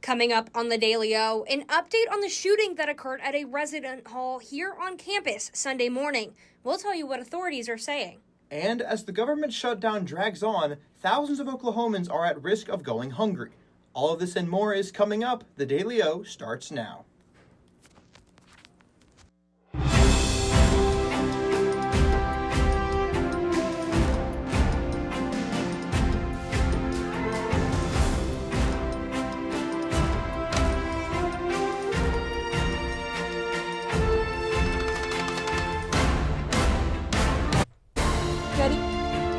Coming up on the Daily O, an update on the shooting that occurred at a resident hall here on campus Sunday morning. We'll tell you what authorities are saying. And as the government shutdown drags on, thousands of Oklahomans are at risk of going hungry. All of this and more is coming up. The Daily O starts now.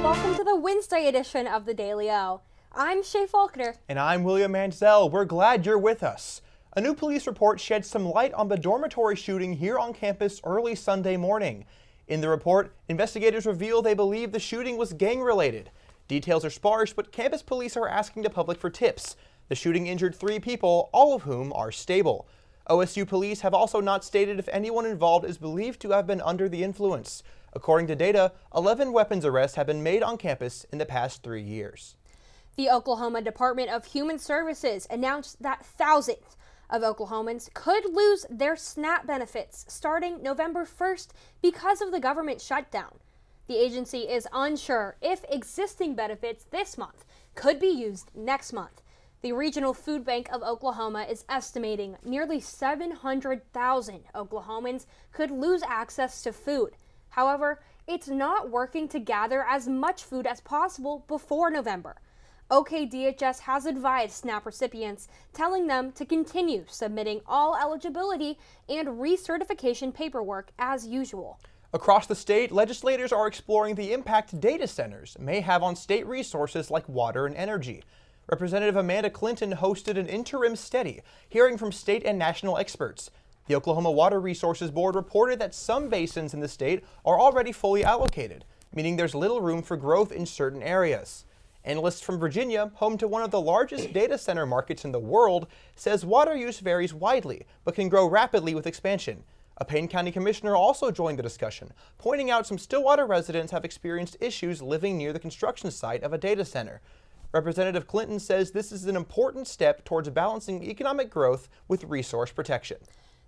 Welcome to the Wednesday edition of the Daily O. I'm Shay Faulkner. And I'm William Mansell. We're glad you're with us. A new police report sheds some light on the dormitory shooting here on campus early Sunday morning. In the report, investigators reveal they believe the shooting was gang-related. Details are sparse, but campus police are asking the public for tips. The shooting injured 3 people, all of whom are stable. OSU police have also not stated if anyone involved is believed to have been under the influence. According to data, 11 weapons arrests have been made on campus in the past 3 years. The Oklahoma Department of Human Services announced that thousands of Oklahomans could lose their SNAP benefits starting November 1st because of the government shutdown. The agency is unsure if existing benefits this month could be used next month. The Regional Food Bank of Oklahoma is estimating nearly 700,000 Oklahomans could lose access to food. However, it's not working to gather as much food as possible before November. OKDHS has advised SNAP recipients, telling them to continue submitting all eligibility and recertification paperwork as usual. Across the state, legislators are exploring the impact data centers may have on state resources like water and energy. Representative Amanda Clinton hosted an interim study, hearing from state and national experts. The Oklahoma Water Resources Board reported that some basins in the state are already fully allocated, meaning there's little room for growth in certain areas. Analysts from Virginia, home to one of the largest data center markets in the world, says water use varies widely, but can grow rapidly with expansion. A Payne County commissioner also joined the discussion, pointing out some Stillwater residents have experienced issues living near the construction site of a data center. Representative Clinton says this is an important step towards balancing economic growth with resource protection.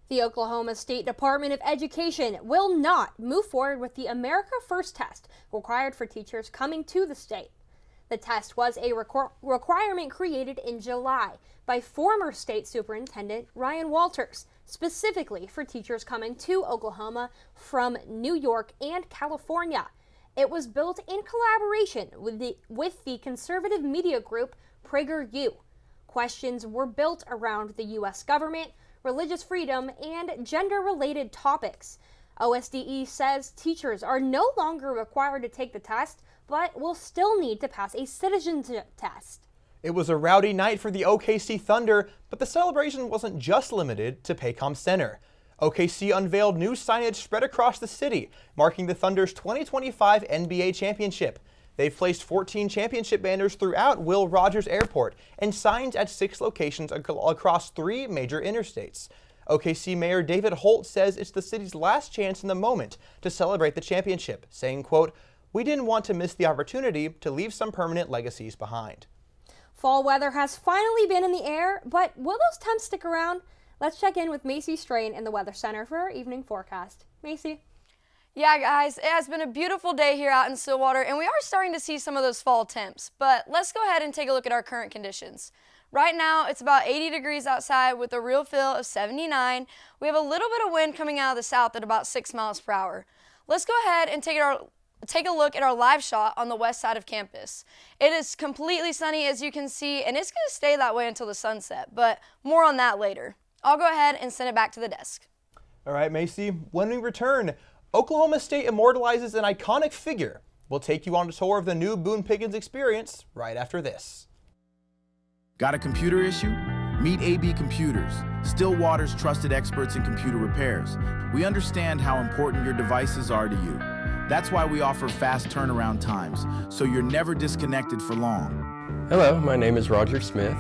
The Oklahoma State Department of Education will not move forward with the America First test required for teachers coming to the state. The test was a requirement created in July by former state superintendent Ryan Walters, specifically for teachers coming to Oklahoma from New York and California. It was built in collaboration with the conservative media group PragerU. Questions were built around the U.S. government, religious freedom, and gender-related topics. OSDE says teachers are no longer required to take the test, but will still need to pass a citizenship test. It was a rowdy night for the OKC Thunder, but the celebration wasn't just limited to Paycom Center. OKC unveiled new signage spread across the city, marking the Thunder's 2025 NBA championship. They've placed 14 championship banners throughout Will Rogers Airport and signs at 6 locations across 3 major interstates. OKC Mayor David Holt says it's the city's last chance in the moment to celebrate the championship, saying, quote, "We didn't want to miss the opportunity to leave some permanent legacies behind." Fall weather has finally been in the air, but will those temps stick around? Let's check in with Macy Strain in the Weather Center for our evening forecast. Macy. Yeah, guys, it has been a beautiful day here out in Stillwater, and we are starting to see some of those fall temps. But let's go ahead and take a look at our current conditions. Right now, it's about 80 degrees outside with a real feel of 79. We have a little bit of wind coming out of the south at about 6 miles per hour. Let's go ahead and take a look at our live shot on the west side of campus. It is completely sunny, as you can see, and it's going to stay that way until the sunset, but more on that later. I'll go ahead and send it back to the desk. All right, Macy, when we return, Oklahoma State immortalizes an iconic figure. We'll take you on a tour of the new Boone Pickens experience right after this. Got a computer issue? Meet AB Computers, Stillwater's trusted experts in computer repairs. We understand how important your devices are to you. That's why we offer fast turnaround times, so you're never disconnected for long. Hello, my name is Roger Smith.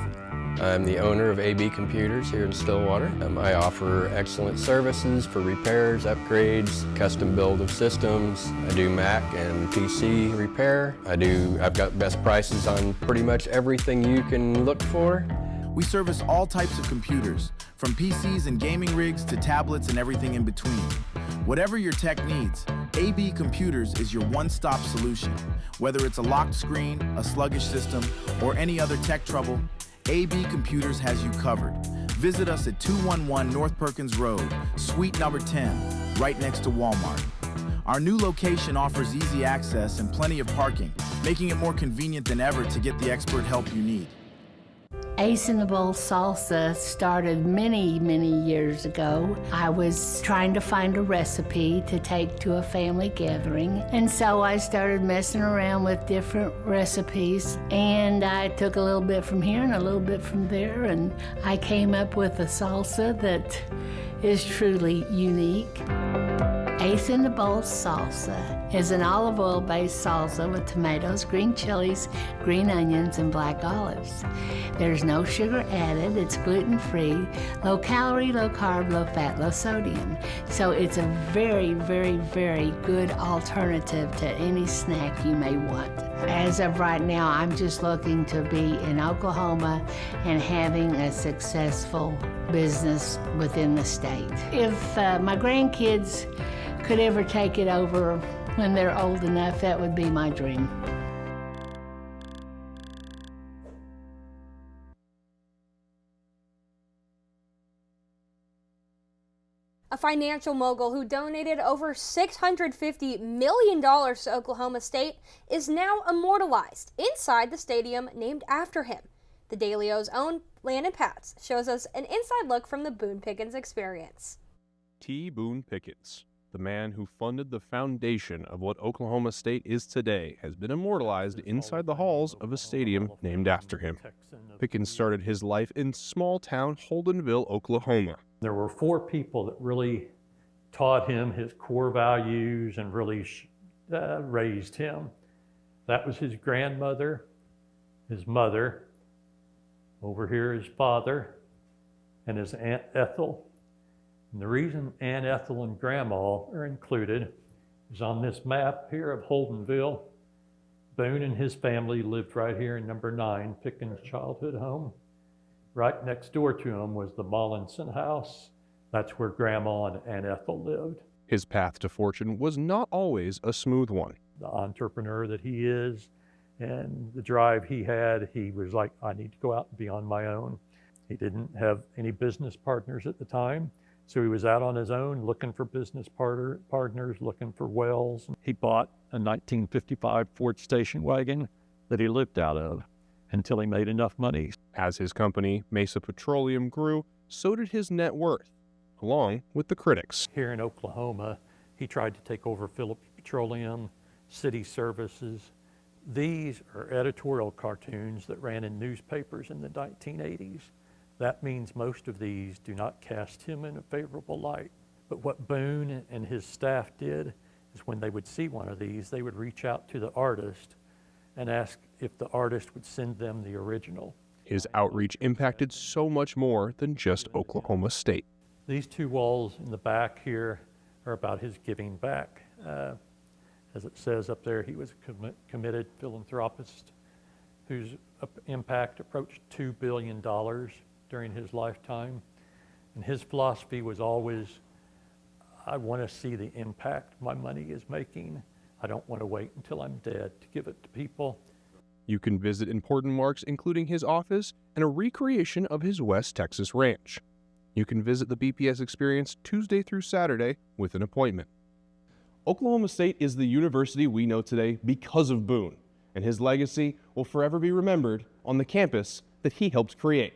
I'm the owner of AB Computers here in Stillwater. I offer excellent services for repairs, upgrades, custom build of systems. I do Mac and PC repair. I've got best prices on pretty much everything you can look for. We service all types of computers, from PCs and gaming rigs to tablets and everything in between. Whatever your tech needs, AB Computers is your one-stop solution. Whether it's a locked screen, a sluggish system, or any other tech trouble, AB Computers has you covered. Visit us at 211 North Perkins Road, Suite number 10, right next to Walmart. Our new location offers easy access and plenty of parking, making it more convenient than ever to get the expert help you need. Ace in the Bowl Salsa started many, many years ago. I was trying to find a recipe to take to a family gathering, and so I started messing around with different recipes, and I took a little bit from here and a little bit from there, and I came up with a salsa that is truly unique. Ace in the Bowl Salsa is an olive oil-based salsa with tomatoes, green chilies, green onions, and black olives. There's no sugar added, it's gluten-free, low calorie, low carb, low fat, low sodium. So it's a very, very, very good alternative to any snack you may want. As of right now, I'm just looking to be in Oklahoma and having a successful business within the state. If my grandkids could ever take it over when they're old enough, that would be my dream. A financial mogul who donated over $650 million to Oklahoma State is now immortalized inside the stadium named after him. The Daily O's own Landon Pats shows us an inside look from the Boone Pickens experience. T. Boone Pickens, the man who funded the foundation of what Oklahoma State is today, has been immortalized inside the halls of a stadium named after him. Pickens started his life in small-town Holdenville, Oklahoma. There were 4 people that really taught him his core values and really raised him. That was his grandmother, his mother, over here his father, and his Aunt Ethel. And the reason Aunt Ethel and Grandma are included is on this map here of Holdenville. Boone and his family lived right here in number 9, Pickens Childhood Home. Right next door to him was the Mollinson House. That's where Grandma and Aunt Ethel lived. His path to fortune was not always a smooth one. The entrepreneur that he is and the drive he had, he was like, I need to go out and be on my own. He didn't have any business partners at the time, so he was out on his own looking for business partners, looking for wells. He bought a 1955 Ford station wagon that he lived out of until he made enough money. As his company, Mesa Petroleum, grew, so did his net worth, along with the critics. Here in Oklahoma, he tried to take over Phillips Petroleum, City Services. These are editorial cartoons that ran in newspapers in the 1980s. That means most of these do not cast him in a favorable light. But what Boone and his staff did is when they would see one of these, they would reach out to the artist and ask if the artist would send them the original. His outreach impacted so much more than just Oklahoma State. These 2 walls in the back here are about his giving back. As it says up there, he was a committed philanthropist whose impact approached $2 billion during his lifetime. And his philosophy was always, I want to see the impact my money is making. I don't want to wait until I'm dead to give it to people. You can visit important marks, including his office and a recreation of his West Texas ranch. You can visit the BPS Experience Tuesday through Saturday with an appointment. Oklahoma State is the university we know today because of Boone, and his legacy will forever be remembered on the campus that he helped create.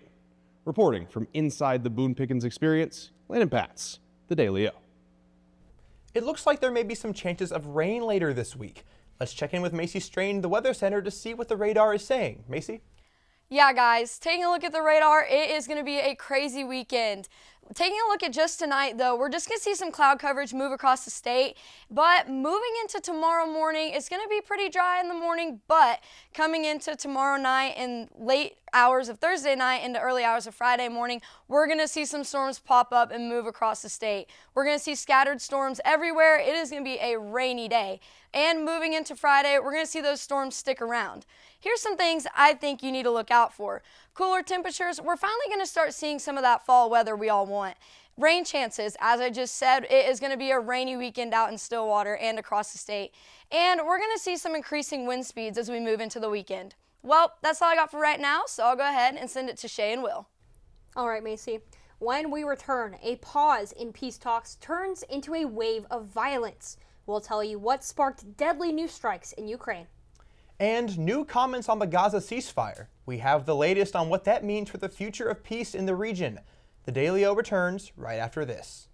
Reporting from inside the Boone Pickens Experience, Landon Pats, the Daily O. It looks like there may be some chances of rain later this week. Let's check in with Macy Strain, the Weather Center, to see what the radar is saying. Macy? Yeah, guys, taking a look at the radar, it is going to be a crazy weekend. Taking a look at just tonight, though, we're just going to see some cloud coverage move across the state. But moving into tomorrow morning, it's going to be pretty dry in the morning. But coming into tomorrow night and late hours of Thursday night into early hours of Friday morning, we're going to see some storms pop up and move across the state. We're going to see scattered storms everywhere. It is going to be a rainy day. And moving into Friday, we're going to see those storms stick around. Here's some things I think you need to look out for. cooler temperatures, we're finally going to start seeing some of that fall weather we all want. Rain chances, as I just said, it is going to be a rainy weekend out in Stillwater and across the state. And we're going to see some increasing wind speeds as we move into the weekend. Well, that's all I got for right now, so I'll go ahead and send it to Shay and Will. All right, Macy. When we return, a pause in peace talks turns into a wave of violence. We'll tell you what sparked deadly new strikes in Ukraine. And new comments on the Gaza ceasefire. We have the latest on what that means for the future of peace in the region. The Daily O returns right after this.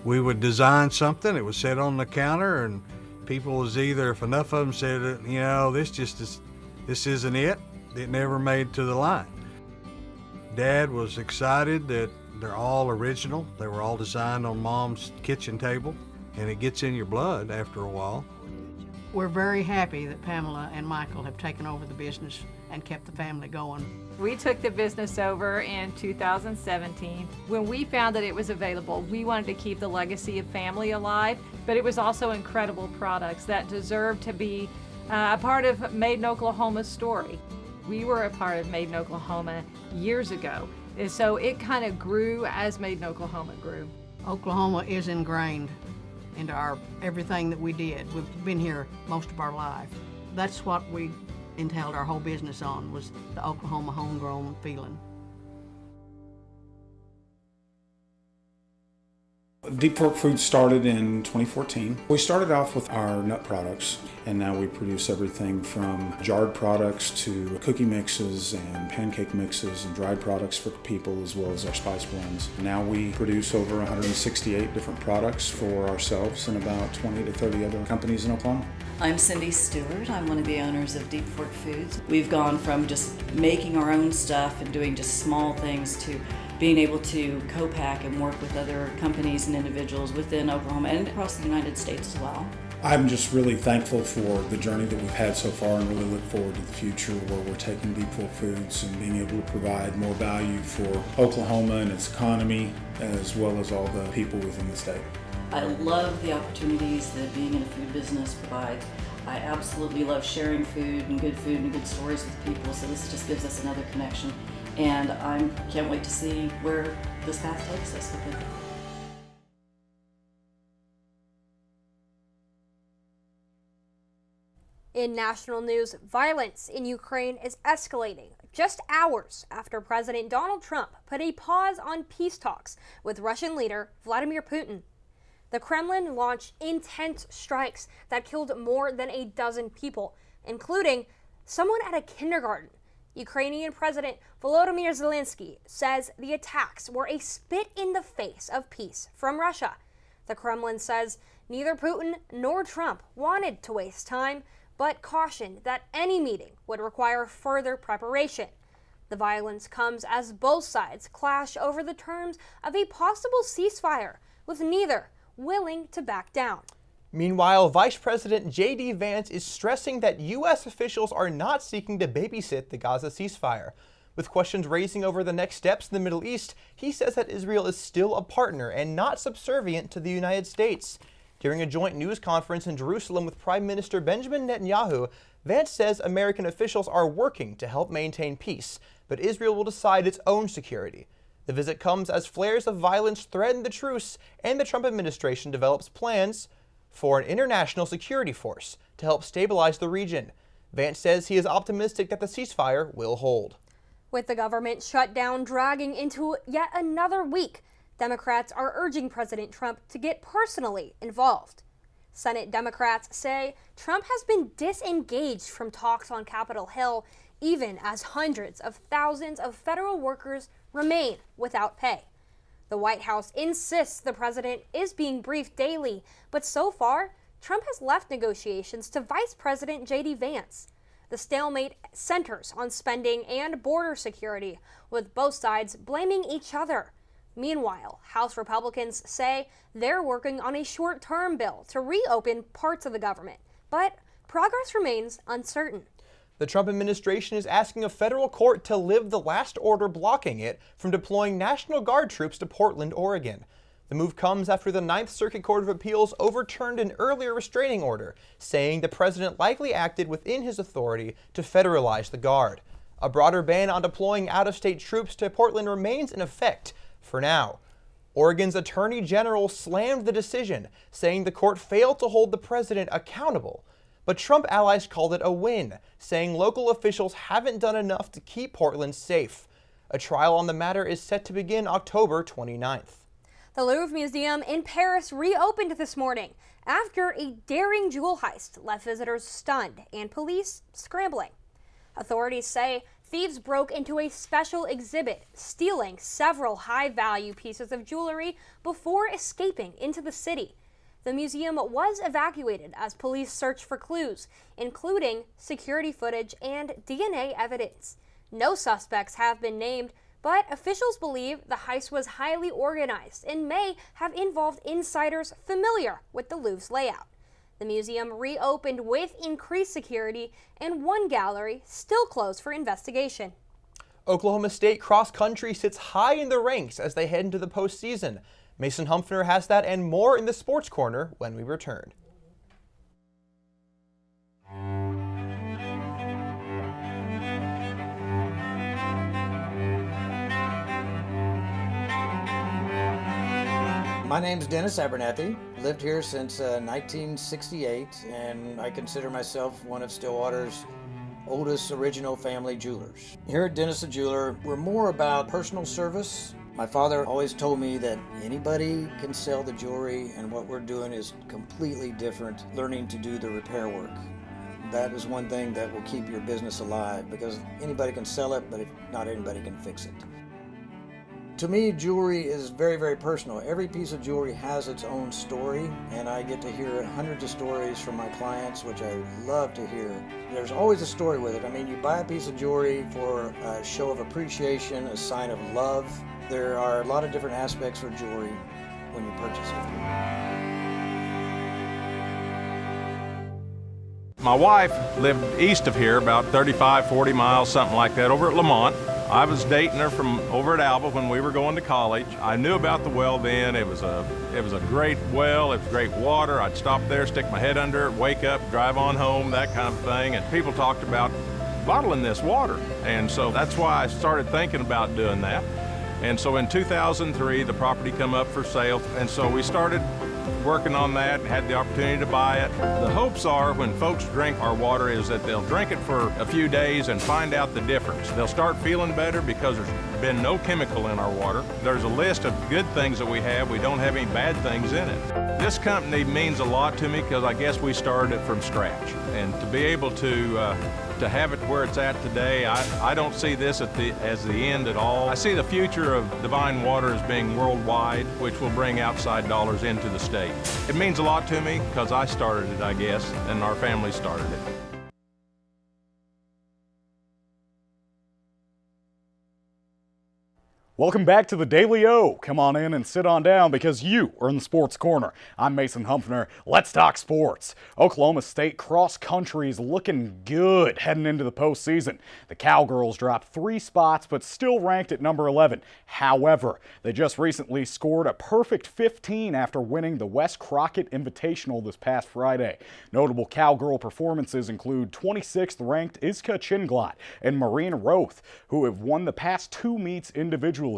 We would design something, it was set on the counter, and people was either, if enough of them said, you know, this isn't it, it never made to the line. Dad was excited that they're all original. They were all designed on Mom's kitchen table, and it gets in your blood after a while. We're very happy that Pamela and Michael have taken over the business and kept the family going. We took the business over in 2017. When we found that it was available, we wanted to keep the legacy of family alive, but it was also incredible products that deserved to be a part of Made in Oklahoma's story. We were a part of Made in Oklahoma years ago, and so it kind of grew as Made in Oklahoma grew. Oklahoma is ingrained into everything that we did. We've been here most of our life. That's what we entailed our whole business on, was the Oklahoma homegrown feeling. Deep Fork Foods started in 2014. We started off with our nut products, and now we produce everything from jarred products to cookie mixes and pancake mixes and dried products for people, as well as our spice blends. Now we produce over 168 different products for ourselves and about 20 to 30 other companies in Oklahoma. I'm Cindy Stewart. I'm one of the owners of Deep Fork Foods. We've gone from just making our own stuff and doing just small things to being able to co-pack and work with other companies and individuals within Oklahoma and across the United States as well. I'm just really thankful for the journey that we've had so far and really look forward to the future where we're taking Deep Fork Foods and being able to provide more value for Oklahoma and its economy, as well as all the people within the state. I love the opportunities that being in a food business provides. I absolutely love sharing food and good stories with people, so this just gives us another connection. And I can't wait to see where this path takes us with it. In national news, violence in Ukraine is escalating just hours after President Donald Trump put a pause on peace talks with Russian leader Vladimir Putin. The Kremlin launched intense strikes that killed more than a dozen people, including someone at a kindergarten. Ukrainian President Volodymyr Zelensky says the attacks were a spit in the face of peace from Russia. The Kremlin says neither Putin nor Trump wanted to waste time, but cautioned that any meeting would require further preparation. The violence comes as both sides clash over the terms of a possible ceasefire, with neither willing to back down. Meanwhile, Vice President J.D. Vance is stressing that U.S. officials are not seeking to babysit the Gaza ceasefire. With questions raising over the next steps in the Middle East, he says that Israel is still a partner and not subservient to the United States. During a joint news conference in Jerusalem with Prime Minister Benjamin Netanyahu, Vance says American officials are working to help maintain peace, but Israel will decide its own security. The visit comes as flares of violence threaten the truce, and the Trump administration develops plans for an international security force to help stabilize the region. Vance says he is optimistic that the ceasefire will hold. With the government shutdown dragging into yet another week, Democrats are urging President Trump to get personally involved. Senate Democrats say Trump has been disengaged from talks on Capitol Hill, even as hundreds of thousands of federal workers remain without pay. The White House insists the president is being briefed daily, but so far, Trump has left negotiations to Vice President J.D. Vance. The stalemate centers on spending and border security, with both sides blaming each other. Meanwhile, House Republicans say they're working on a short-term bill to reopen parts of the government, but progress remains uncertain. The Trump administration is asking a federal court to lift the last order blocking it from deploying National Guard troops to Portland, Oregon. The move comes after the Ninth Circuit Court of Appeals overturned an earlier restraining order, saying the president likely acted within his authority to federalize the Guard. A broader ban on deploying out-of-state troops to Portland remains in effect for now. Oregon's Attorney General slammed the decision, saying the court failed to hold the president accountable. But Trump allies called it a win, saying local officials haven't done enough to keep Portland safe. A trial on the matter is set to begin October 29th. The Louvre Museum in Paris reopened this morning after a daring jewel heist left visitors stunned and police scrambling. Authorities say thieves broke into a special exhibit, stealing several high-value pieces of jewelry before escaping into the city. The museum was evacuated as police searched for clues, including security footage and DNA evidence. No suspects have been named, but officials believe the heist was highly organized and may have involved insiders familiar with the Louvre's layout. The museum reopened with increased security, and one gallery still closed for investigation. Oklahoma State cross country sits high in the ranks as they head into the postseason. Mason Humphrey has that and more in the Sports Corner when we return. My name's Dennis Abernathy. Lived here since 1968, and I consider myself one of Stillwater's oldest original family jewelers. Here at Dennis the Jeweler, we're more about personal service. My father always told me that anybody can sell the jewelry, and what we're doing is completely different, learning to do the repair work. That is one thing that will keep your business alive, because anybody can sell it, but not anybody can fix it. To me, jewelry is very, very personal. Every piece of jewelry has its own story, and I get to hear hundreds of stories from my clients, which I love to hear. There's always a story with it. I mean, you buy a piece of jewelry for a show of appreciation, a sign of love. There are a lot of different aspects for jewelry when you purchase it. My wife lived east of here, about 35, 40 miles, something like that, over at Lamont. I was dating her from over at Alba when we were going to college. I knew about the well then. It was a great well. It was great water. I'd stop there, stick my head under it, wake up, drive on home, that kind of thing. And people talked about bottling this water. And so that's why I started thinking about doing that. And so in 2003, the property come up for sale. And so we started working on that, had the opportunity to buy it. The hopes are when folks drink our water is that they'll drink it for a few days and find out the difference. They'll start feeling better because there's been no chemical in our water. There's a list of good things that we have. We don't have any bad things in it. This company means a lot to me because I guess we started it from scratch. And to be able to have it where it's at today, I don't see this as the end at all. I see the future of Divine Water as being worldwide, which will bring outside dollars into the state. It means a lot to me because I started it, I guess, and our family started it. Welcome back to the Daily O. Come on in and sit on down because you are in the Sports Corner. I'm Mason Humphrey. Let's talk sports. Oklahoma State cross country is looking good heading into the postseason. The Cowgirls dropped 3 spots but still ranked at number 11. However, they just recently scored a perfect 15 after winning the West Crockett Invitational this past Friday. Notable Cowgirl performances include 26th ranked Iska Chinglot and Marine Roth, who have won the past 2 meets individually.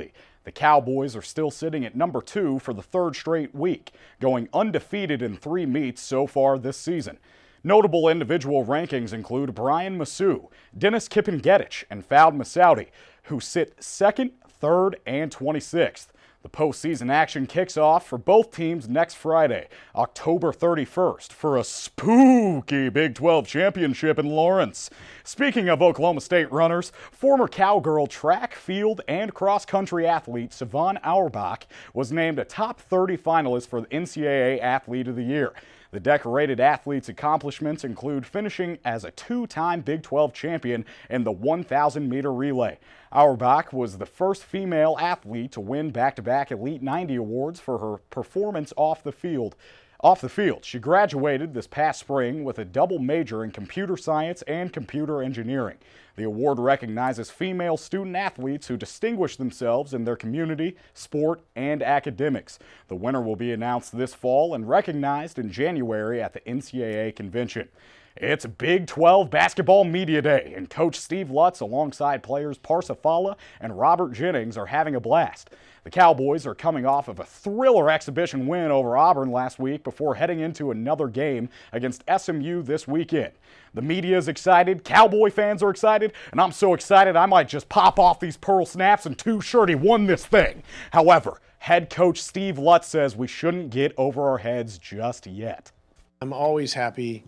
The Cowboys are still sitting at number 2 for the 3rd straight week, going undefeated in 3 meets so far this season. Notable individual rankings include Brian Masu, Dennis Kipengedich, and Fouad Masoudi, who sit 2nd, 3rd, and 26th. The postseason action kicks off for both teams next Friday, October 31st, for a spooky Big 12 championship in Lawrence. Speaking of Oklahoma State runners, former Cowgirl track, field, and cross-country athlete Savon Auerbach was named a top 30 finalist for the NCAA Athlete of the Year. The decorated athlete's accomplishments include finishing as a 2-time Big 12 champion in the 1,000-meter relay. Auerbach was the first female athlete to win back-to-back Elite 90 awards for her performance off the field. Off the field, she graduated this past spring with a double major in computer science and computer engineering. The award recognizes female student athletes who distinguish themselves in their community, sport, and academics. The winner will be announced this fall and recognized in January at the NCAA convention. It's Big 12 Basketball Media Day, and Coach Steve Lutz alongside players Parsa Fala and Robert Jennings are having a blast. The Cowboys are coming off of a thriller exhibition win over Auburn last week before heading into another game against SMU this weekend. The media is excited, Cowboy fans are excited, and I'm so excited I might just pop off these pearl snaps and too sure he won this thing. However, head coach Steve Lutz says we shouldn't get over our heads just yet. I'm always happy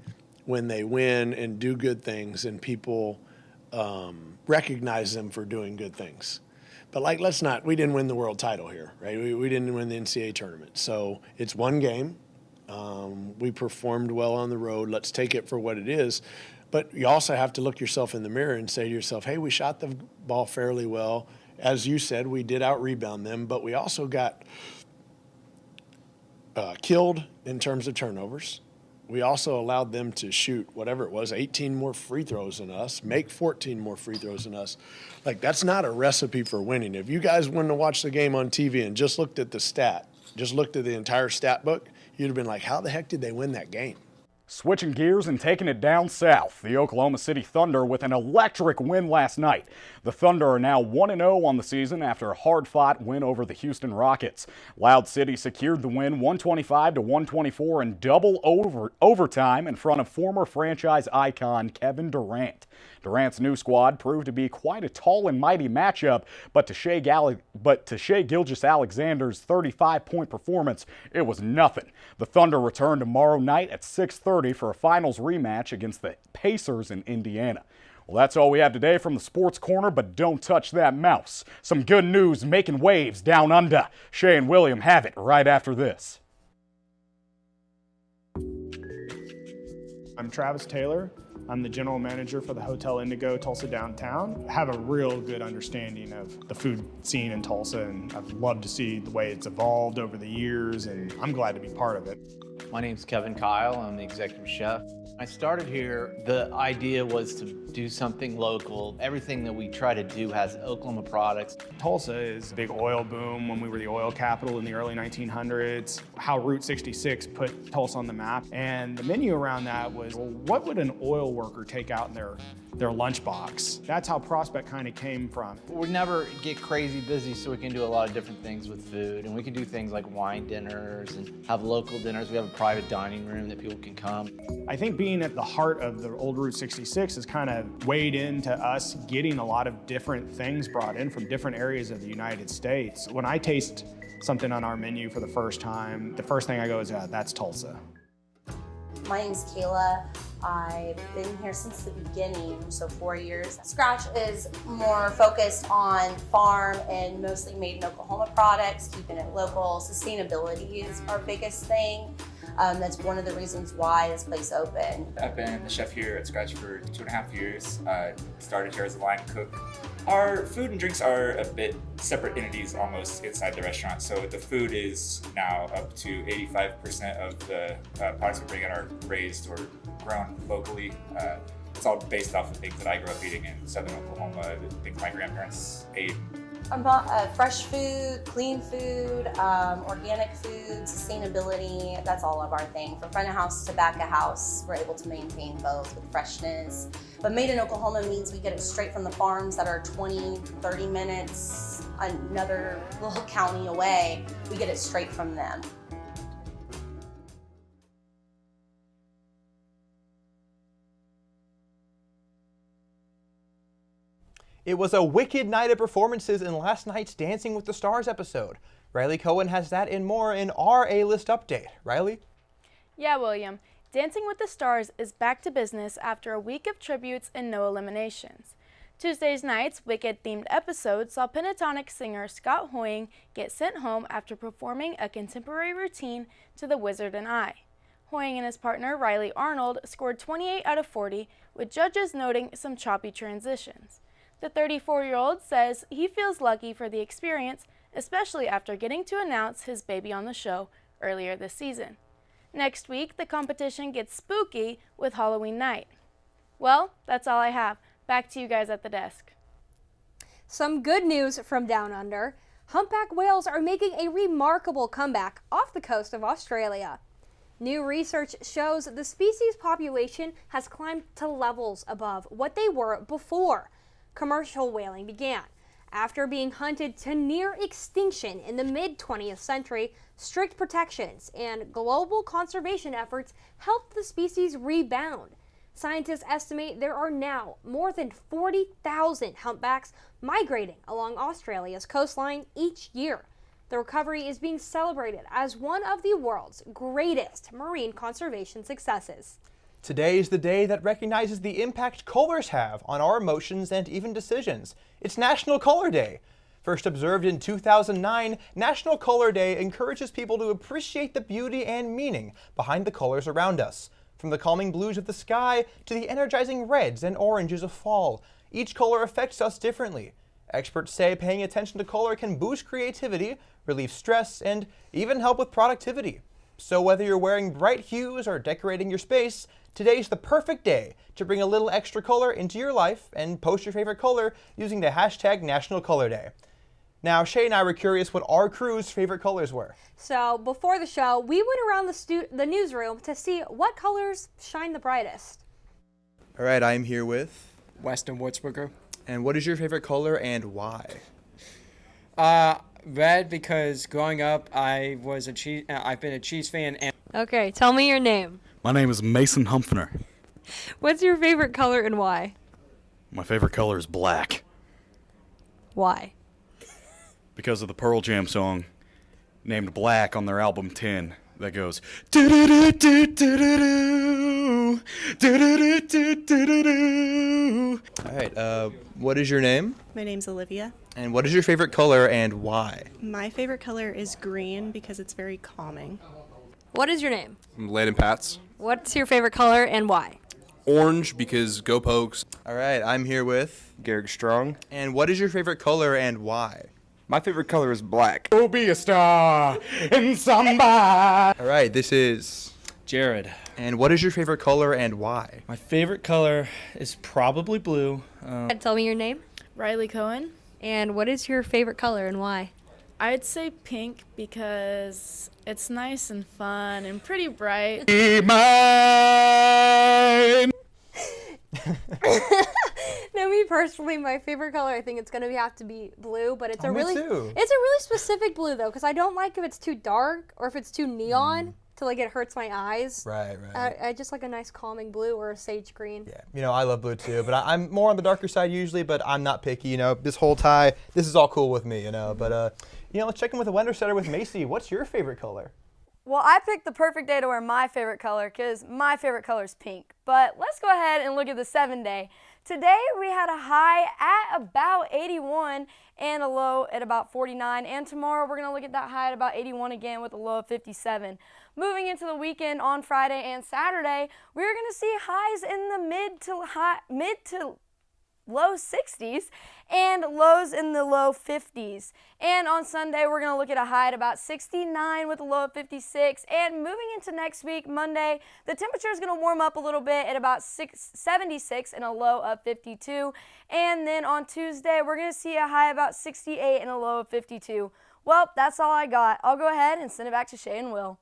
when they win and do good things and people recognize them for doing good things. But we didn't win the world title here, right? We didn't win the NCAA tournament. So it's one game. We performed well on the road. Let's take it for what it is. But you also have to look yourself in the mirror and say to yourself, hey, we shot the ball fairly well. As you said, we did out-rebound them, but we also got killed in terms of turnovers. We also allowed them to shoot whatever it was, 18 more free throws than us, make 14 more free throws than us. That's not a recipe for winning. If you guys went to watch the game on TV and just looked at the entire stat book, you'd have been like, how the heck did they win that game? Switching gears and taking it down south, the Oklahoma City Thunder with an electric win last night. The Thunder are now 1-0 on the season after a hard-fought win over the Houston Rockets. Loud City secured the win 125-124 in double overtime in front of former franchise icon Kevin Durant. Durant's new squad proved to be quite a tall and mighty matchup, but to Shai Gilgeous-Alexander's 35-point performance, it was nothing. The Thunder return tomorrow night at 6:30 for a finals rematch against the Pacers in Indiana. Well, that's all we have today from the Sports Corner, but don't touch that mouse. Some good news making waves down under. Shay and William have it right after this. I'm Travis Taylor. I'm the general manager for the Hotel Indigo Tulsa Downtown. I have a real good understanding of the food scene in Tulsa, and I've loved to see the way it's evolved over the years, and I'm glad to be part of it. My name's Kevin Kyle. I'm the executive chef. I started here, the idea was to do something local. Everything that we try to do has Oklahoma products. Tulsa is a big oil boom when we were the oil capital in the early 1900s. How Route 66 put Tulsa on the map. And the menu around that was, well, what would an oil worker take out in their lunchbox? That's how Prospect kind of came from. We never get crazy busy, so we can do a lot of different things with food. And we can do things like wine dinners and have local dinners. We have a private dining room that people can come. I think being at the heart of the old Route 66 has kind of weighed into us getting a lot of different things brought in from different areas of the United States. When I taste something on our menu for the first time, the first thing I go is, that's Tulsa. My name's Kayla. I've been here since the beginning, so 4 years. Scratch is more focused on farm and mostly made in Oklahoma products, keeping it local. Sustainability is our biggest thing. That's one of the reasons why this place opened. I've been the chef here at Scratch for 2.5 years. Started here as a line cook. Our food and drinks are a bit separate entities almost inside the restaurant. So the food is now up to 85% of the products we bring in are raised or grown locally. It's all based off of things that I grew up eating in southern Oklahoma, things my grandparents ate. About fresh food, clean food, organic food, sustainability, that's all of our thing. From front of house to back of house, we're able to maintain both with freshness. But made in Oklahoma means we get it straight from the farms that are 20, 30 minutes, another little county away. We get it straight from them. It was a wicked night of performances in last night's Dancing with the Stars episode. Riley Cohen has that and more in our A-List update. Riley? Yeah, William. Dancing with the Stars is back to business after a week of tributes and no eliminations. Tuesday's night's Wicked-themed episode saw Pentatonic singer Scott Hoying get sent home after performing a contemporary routine to The Wizard and I. Hoying and his partner Riley Arnold scored 28 out of 40, with judges noting some choppy transitions. The 34-year-old says he feels lucky for the experience, especially after getting to announce his baby on the show earlier this season. Next week, the competition gets spooky with Halloween night. Well, that's all I have. Back to you guys at the desk. Some good news from down under. Humpback whales are making a remarkable comeback off the coast of Australia. New research shows the species population has climbed to levels above what they were before commercial whaling began. After being hunted to near extinction in the mid-20th century, strict protections and global conservation efforts helped the species rebound. Scientists estimate there are now more than 40,000 humpbacks migrating along Australia's coastline each year. The recovery is being celebrated as one of the world's greatest marine conservation successes. Today is the day that recognizes the impact colors have on our emotions and even decisions. It's National Color Day. First observed in 2009, National Color Day encourages people to appreciate the beauty and meaning behind the colors around us. From the calming blues of the sky to the energizing reds and oranges of fall, each color affects us differently. Experts say paying attention to color can boost creativity, relieve stress, and even help with productivity. So whether you're wearing bright hues or decorating your space, today's the perfect day to bring a little extra color into your life and post your favorite color using the hashtag National Color Day. Now, Shay and I were curious what our crew's favorite colors were. So before the show, we went around the newsroom to see what colors shine the brightest. All right, I'm here with Weston Wurzburger. And what is your favorite color and why? Red, because growing up I've been a Chiefs fan. And Okay, tell me your name. My name is Mason Humphrey. What's your favorite color and why? My favorite color is black Why? because of the Pearl Jam song named Black on their album 10 that goes do-do-do-do-do-do-do, do-do-do-do-do-do. All right, what is your name? My name's Olivia. And what is your favorite color and why? My favorite color is green because it's very calming. What is your name? I'm Landon Pats. What's your favorite color and why? Orange because go Pokes. All right, I'm here with Garrick Strong. And what is your favorite color and why? My favorite color is black. Go be a star in somebody. All right, this is Jared. And what is your favorite color and why? My favorite color is probably blue. Tell me your name. Riley Cohen. And what is your favorite color and why? I'd say pink because it's nice and fun and pretty bright. Be mine. Now, me personally, my favorite color, I think it's gonna have to be blue, but it's me it's too. a really specific blue though, because I don't like if it's too dark or if it's too neon till like it hurts my eyes. Right. I just like a nice calming blue or a sage green. Yeah, you know, I love blue too, but I'm more on the darker side usually, but I'm not picky, you know. This whole tie, this is all cool with me, you know. But, you know, let's check in with the Wender Setter with Macy. What's your favorite color? Well, I picked the perfect day to wear my favorite color because my favorite color is pink. But let's go ahead and look at the 7-day. Today we had a high at about 81 and a low at about 49. And tomorrow we're going to look at that high at about 81 again with a low of 57. Moving into the weekend on Friday and Saturday, we're going to see highs in the mid to low 60s and lows in the low 50s. And on Sunday, we're going to look at a high at about 69 with a low of 56. And moving into next week, Monday, the temperature is going to warm up a little bit at about 76 and a low of 52. And then on Tuesday, we're going to see a high about 68 and a low of 52. Well, that's all I got. I'll go ahead and send it back to Shay and Will.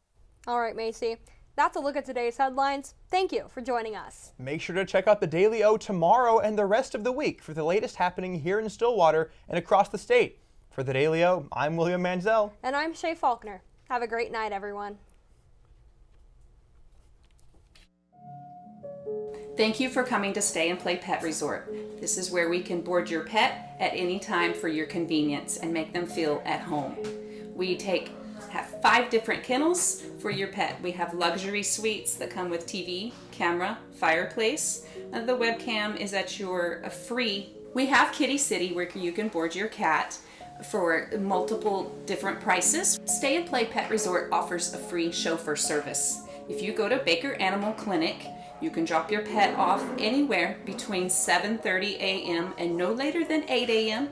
All right, Macy. That's a look at today's headlines. Thank you for joining us. Make sure to check out the Daily O tomorrow and the rest of the week for the latest happening here in Stillwater and across the state. For the Daily O, I'm William Manziel. And I'm Shay Faulkner. Have a great night, everyone. Thank you for coming to Stay and Play Pet Resort. This is where we can board your pet at any time for your convenience and make them feel at home. We have 5 different kennels for your pet. We have luxury suites that come with TV, camera, fireplace. The webcam is at your free. We have Kitty City where you can board your cat for multiple different prices. Stay and Play Pet Resort offers a free chauffeur service. If you go to Baker Animal Clinic, you can drop your pet off anywhere between 7:30 a.m. and no later than 8 a.m.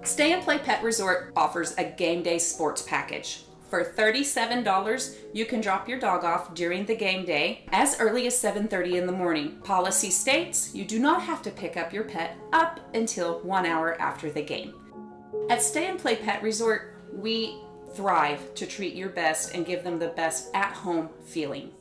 Stay and Play Pet Resort offers a game day sports package. For $37, you can drop your dog off during the game day as early as 7:30 in the morning. Policy states you do not have to pick up your pet up until 1 hour after the game. At Stay and Play Pet Resort, we thrive to treat your best and give them the best at-home feeling.